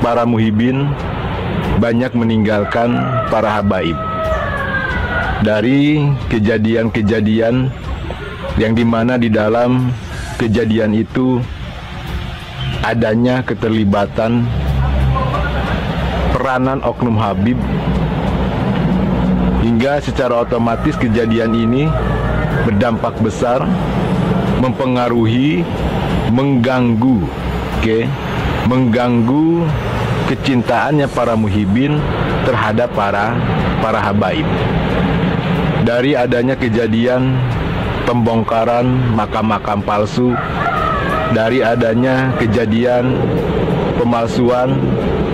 para muhibin banyak meninggalkan para habaib. Dari kejadian-kejadian yang dimana di dalam kejadian itu adanya keterlibatan peranan oknum habib, hingga secara otomatis kejadian ini berdampak besar, mempengaruhi, mengganggu, mengganggu kecintaannya para muhibin terhadap para habaib. Dari adanya kejadian pembongkaran makam-makam palsu, dari adanya kejadian pemalsuan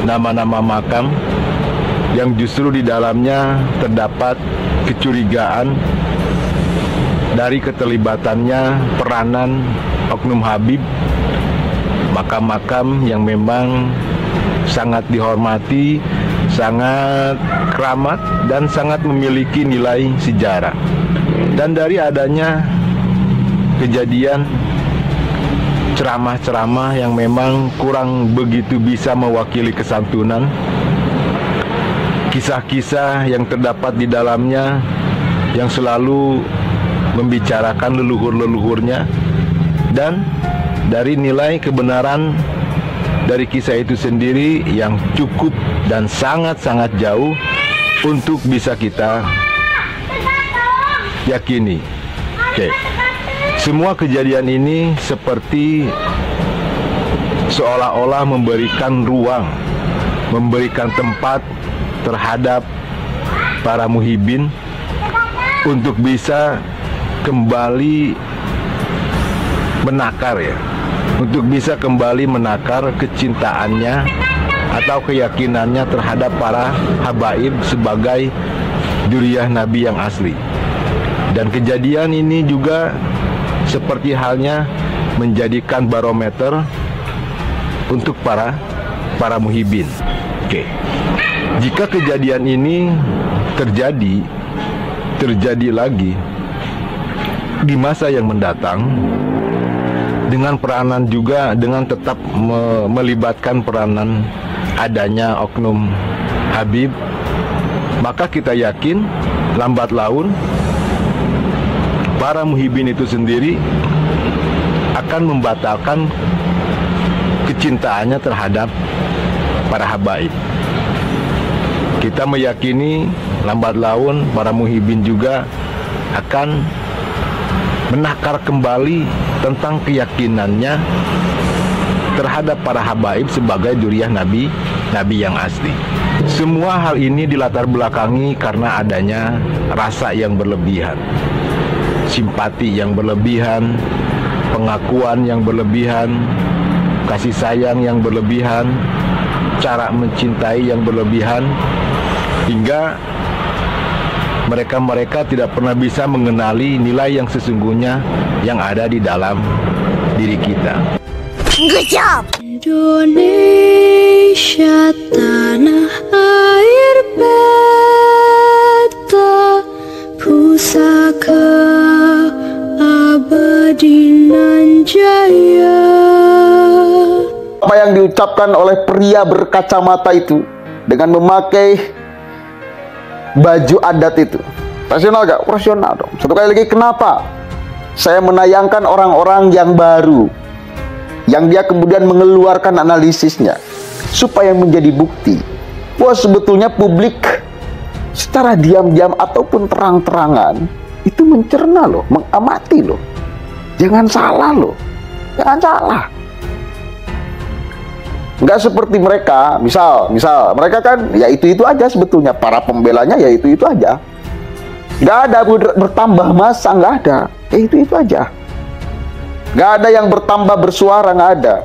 nama-nama makam yang justru di dalamnya terdapat kecurigaan dari keterlibatannya peranan oknum habib, makam-makam yang memang sangat dihormati, sangat keramat, dan sangat memiliki nilai sejarah. Dan dari adanya kejadian ceramah-ceramah yang memang kurang begitu bisa mewakili kesantunan, kisah-kisah yang terdapat di dalamnya yang selalu membicarakan leluhur-leluhurnya, dan dari nilai kebenaran dari kisah itu sendiri yang cukup dan sangat-sangat jauh untuk bisa kita yakini. Semua kejadian ini seperti seolah-olah memberikan ruang, memberikan tempat terhadap para muhibin untuk bisa kembali menakar, untuk bisa kembali menakar kecintaannya atau keyakinannya terhadap para habaib sebagai dzurriyyah Nabi yang asli. Dan kejadian ini juga seperti halnya menjadikan barometer untuk para muhibin. Jika kejadian ini terjadi lagi di masa yang mendatang, dengan peranan juga, dengan tetap melibatkan peranan adanya oknum habib, maka kita yakin lambat laun para muhibin itu sendiri akan membatalkan kecintaannya terhadap para habaib. Kita meyakini lambat laun para muhibin juga akan menakar kembali tentang keyakinannya terhadap para habaib sebagai dzurriyyah Nabi yang asli. Semua hal ini dilatar belakangi karena adanya rasa yang berlebihan, simpati yang berlebihan, pengakuan yang berlebihan, kasih sayang yang berlebihan, cara mencintai yang berlebihan, hingga mereka tidak pernah bisa mengenali nilai yang sesungguhnya yang ada di dalam diri kita. Good job! Indonesia tanah air beta, pusaka abadi nan jaya. Apa yang diucapkan oleh pria berkacamata itu dengan memakai baju adat itu rasional gak? Rasional dong. Satu kali lagi, kenapa saya menayangkan orang-orang yang baru, yang dia kemudian mengeluarkan analisisnya, supaya menjadi bukti bahwa sebetulnya publik secara diam-diam ataupun terang-terangan itu mencerna loh, mengamati loh. Jangan salah loh, jangan salah. Nggak seperti mereka, misal mereka kan ya itu aja sebetulnya, para pembelanya ya itu aja. Nggak ada bertambah masa, nggak ada, ya itu aja. Nggak ada yang bertambah bersuara, nggak ada.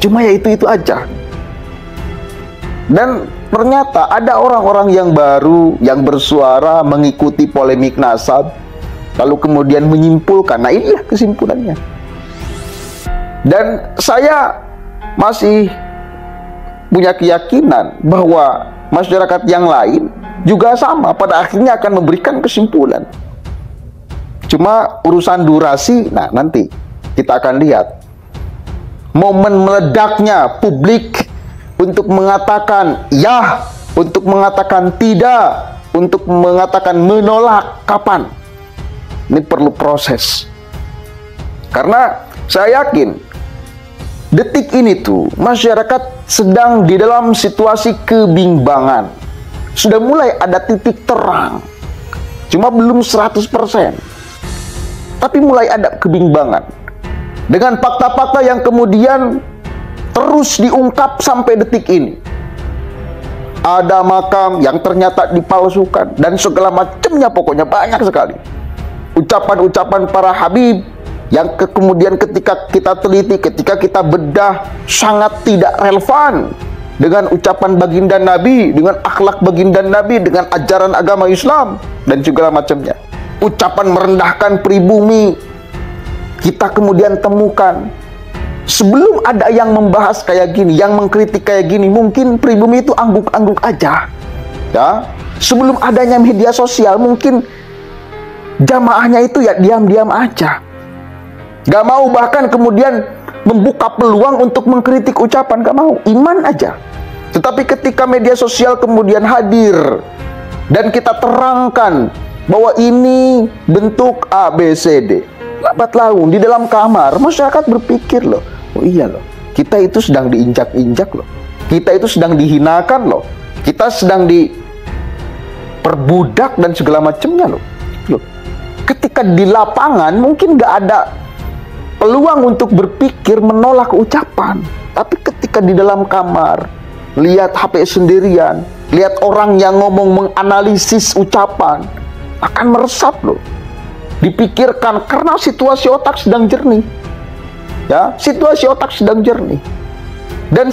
Cuma ya itu aja. Dan ternyata ada orang-orang yang baru yang bersuara mengikuti polemik nasab, lalu kemudian menyimpulkan. Nah inilah kesimpulannya. Dan saya masih punya keyakinan bahwa masyarakat yang lain juga sama, pada akhirnya akan memberikan kesimpulan. Cuma urusan durasi, nah nanti kita akan lihat momen meledaknya publik untuk mengatakan ya, untuk mengatakan tidak, untuk mengatakan menolak, kapan? Ini perlu proses. Karena saya yakin detik ini tuh masyarakat sedang di dalam situasi kebimbangan. Sudah mulai ada titik terang, cuma belum 100%, tapi mulai ada kebimbangan dengan fakta-fakta yang kemudian terus diungkap sampai detik ini. Ada makam yang ternyata dipalsukan dan segala macamnya, pokoknya banyak sekali ucapan-ucapan para habib yang kemudian ketika kita teliti, ketika kita bedah, sangat tidak relevan dengan ucapan baginda Nabi, dengan akhlak baginda Nabi, dengan ajaran agama Islam dan segala macamnya. Ucapan merendahkan pribumi kita kemudian temukan. Sebelum ada yang membahas kayak gini, yang mengkritik kayak gini, mungkin pribumi itu angguk-angguk aja, ya. Sebelum adanya media sosial, mungkin jamaahnya itu ya diam-diam aja, gak mau bahkan kemudian membuka peluang untuk mengkritik ucapan, gak mau, iman aja. Tetapi ketika media sosial kemudian hadir dan kita terangkan bahwa ini bentuk A, B, C, D, lambat laun di dalam kamar masyarakat berpikir loh, oh iya loh, kita itu sedang diinjak-injak loh, kita itu sedang dihinakan loh, kita sedang diperbudak dan segala macamnya loh. Ketika di lapangan mungkin nggak ada peluang untuk berpikir menolak ucapan, tapi ketika di dalam kamar lihat HP sendirian, lihat orang yang ngomong menganalisis ucapan, akan meresap loh, dipikirkan karena situasi otak sedang jernih, ya, situasi otak sedang jernih. Dan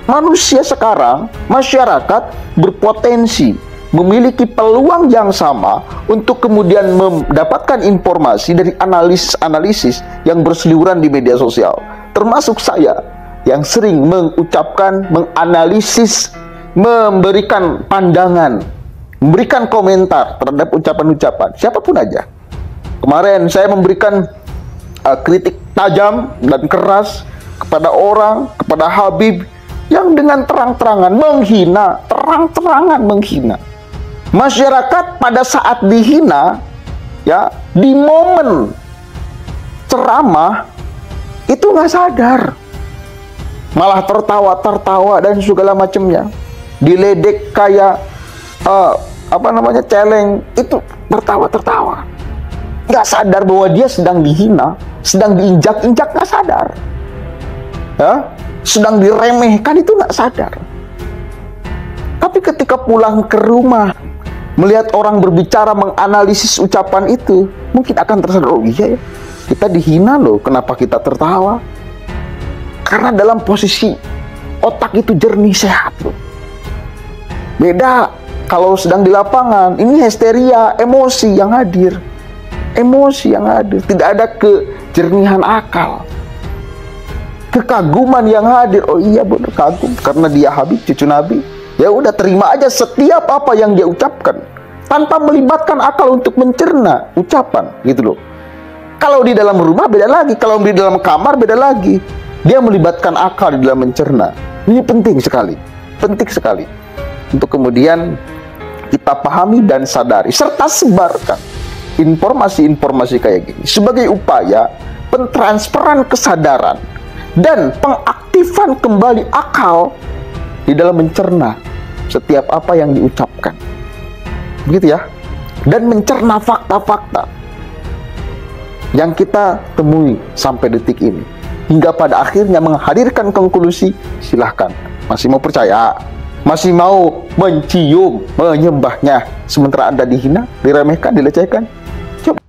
manusia sekarang, masyarakat berpotensi memiliki peluang yang sama untuk kemudian mendapatkan informasi dari analisis yang berseliweran di media sosial. Termasuk saya yang sering mengucapkan, menganalisis, memberikan pandangan, memberikan komentar terhadap ucapan-ucapan siapapun aja. Kemarin saya memberikan kritik tajam dan keras kepada orang, kepada Habib yang dengan terang-terangan menghina, terang-terangan menghina. Masyarakat pada saat dihina, ya, di momen ceramah itu nggak sadar, malah tertawa dan segala macamnya, diledek kayak celeng, itu tertawa, nggak sadar bahwa dia sedang dihina, sedang diinjak-injak, nggak sadar, ya, sedang diremehkan, itu nggak sadar. Tapi ketika pulang ke rumah, melihat orang berbicara menganalisis ucapan itu, mungkin akan tersadar, oh iya ya, kita dihina loh, kenapa kita tertawa? Karena dalam posisi otak itu jernih, sehat loh. Beda kalau sedang di lapangan, ini histeria, emosi yang hadir, tidak ada kejernihan akal, kekaguman yang hadir. Oh iya benar, kagum karena dia Habib, cucu Nabi. Ya udah, terima aja setiap apa yang dia ucapkan tanpa melibatkan akal untuk mencerna ucapan, gitu loh. Kalau di dalam rumah beda lagi, kalau di dalam kamar beda lagi. Dia melibatkan akal di dalam mencerna. Ini penting sekali untuk kemudian kita pahami dan sadari serta sebarkan informasi-informasi kayak gini sebagai upaya pentransferan kesadaran dan pengaktifan kembali akal di dalam mencerna setiap apa yang diucapkan, begitu ya, dan mencerna fakta-fakta yang kita temui sampai detik ini, hingga pada akhirnya menghadirkan konklusi. Silahkan, masih mau percaya, masih mau mencium, menyembahnya, sementara Anda dihina, diremehkan, dilecehkan. Coba.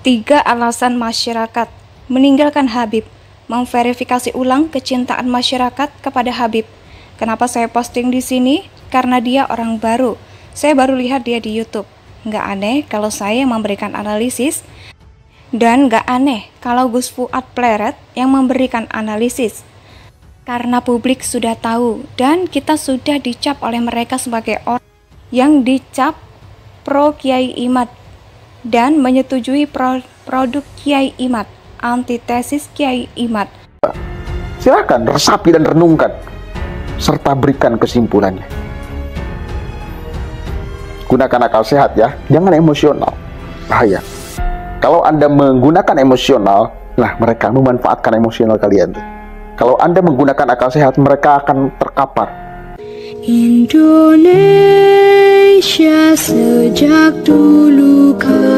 3 alasan masyarakat meninggalkan Habib. Memverifikasi ulang kecintaan masyarakat kepada Habib. Kenapa saya posting di sini? Karena dia orang baru. Saya baru lihat dia di YouTube. Nggak aneh kalau saya memberikan analisis, dan nggak aneh kalau Gus Fuad Pleret yang memberikan analisis. Karena publik sudah tahu dan kita sudah dicap oleh mereka sebagai orang yang dicap pro Kiai Imad dan menyetujui produk Kiai Imad, antitesis Kiai Imad. Silakan resapi dan renungkan. serta berikan kesimpulannya. Gunakan akal sehat ya, jangan emosional. Bahaya. Kalau Anda menggunakan emosional, nah mereka memanfaatkan emosional kalian. Kalau Anda menggunakan akal sehat, mereka akan terkapar. Indonesia sejak dulu kala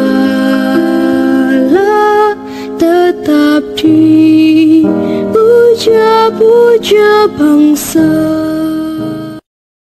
tetap dipuja-puja bangsa.